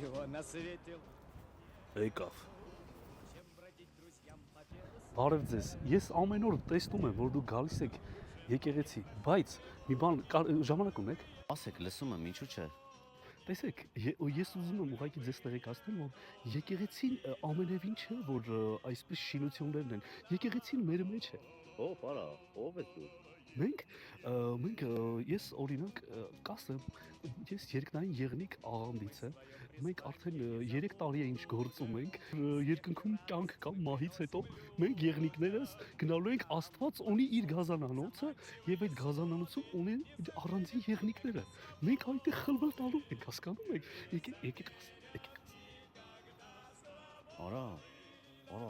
Чего на свете Եկավ։ чем бродить друзьям по белу Բարև ձեզ։ Ես ամեն օր տեսնում եմ, որ դուք գալիս եք եկեղեցի, բայց մի բան ժամանակ ունեք։ Ասեք, լսում եմ, ինչու՞ չէ։ Տեսեք, ես ուզում եմ ուղղակի ձեզ տեղեկացնել, որ եկեղեցին ամենևին չէ, որ այսպես շինություններն են։ Եկեղեցին մեր մեջ է։ Ո, պարա, ով ես դու։ Մենք ես օրինակ կասը ես երկնային եղնիկ աղանդից եմ։ Մենք արդեն 3 տարի է ինչ գործում ենք։ Երկնքում կյանք կա մահից հետո մենք եղնիկներս գնալու ենք Աստված ունի իր գազանանոցը եւ այդ գազանանոցում ունեն առանձին եղնիկները։ Մենք այդտեղ խլվել տալու ենք, հասկանում եք։ Եկեք Արա,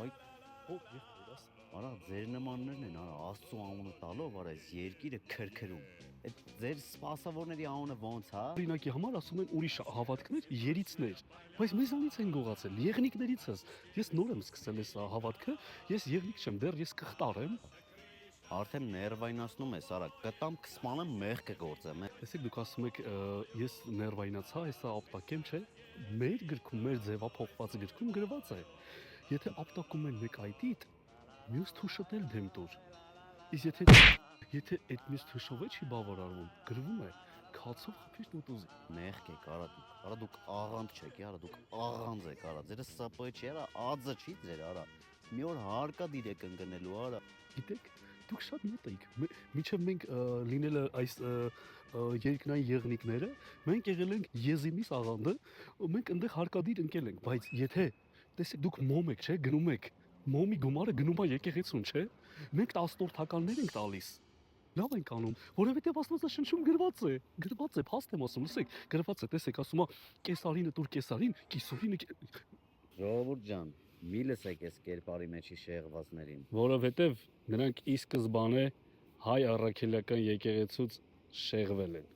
այդ ո՞վ եղբայրս։ արա ձեր նմաններն են, արա Աստծո անունը տալով, արա այս երկիրը քրքրում։ Այդ ձեր սպասավորների անունը ո՞նց, հա։ Օրինակի համար ասում են ուրիշ հավատքներ, երիցներ, բայց մեզանից են գողացել, եղնիկներից ես։ Ես նոր եմ սկսել այս հավատքը, ես եղնիկ չեմ, դեռ ես կխտար եմ։ Արդեն ներվայնացնում ես, արա, կտամ կսպանեմ մեղքը գործեմ։ Տեսեք դուք ասում եք ես ներվայնացա, հեսա ապտակեմ, չէ։ Մեր գրքում, մեր ձևափոխված գրքում գրված է. եթե ապտակում են մեկ այդիդ, մյուս թուշը դել դեմ տուր։ Իսկ եթե այդ մյուս թուշով չի բավարարվում, գրվում է քացով խփիր տուտուզի։ Մեղք եք, արա դուք աղանդ չեք, արա դուք աղանձ եք, արա ձերը սապը չի, արա ածը չի ձեր, արա։ Մի օր հարկադիր եք ընկնելու, արա։ Գիտեք, դուք շատ մոտ եք։ Միջև մենք լինելը այս երկնային եղնիկները, մենք եղել ենք Եզիմիս աղանդը, մենք այնտեղ հարկադիր ընկել ենք, բայց եթե տեսեք դուք մոմ եք, չէ, գնում եք, մոմի գումարը գնում է եկեղեցուն, չէ։ Մենք 10-որդականներ ենք տալիս։ Լավ ենք անում, որովհետև Աստվածաշնչում գրված է, փաստ եմ ասում, լսեք, գրված է, տեսեք, ասում է կեսարինը տուր կեսարին, կիսորինը Ժողովուրդ ջան, մի լսեք այս կերպարի մեջի շեղվածներին։ որովհետև նրանք ի սկզբանե հայ առաքելական եկեղեցուց շեղվել են։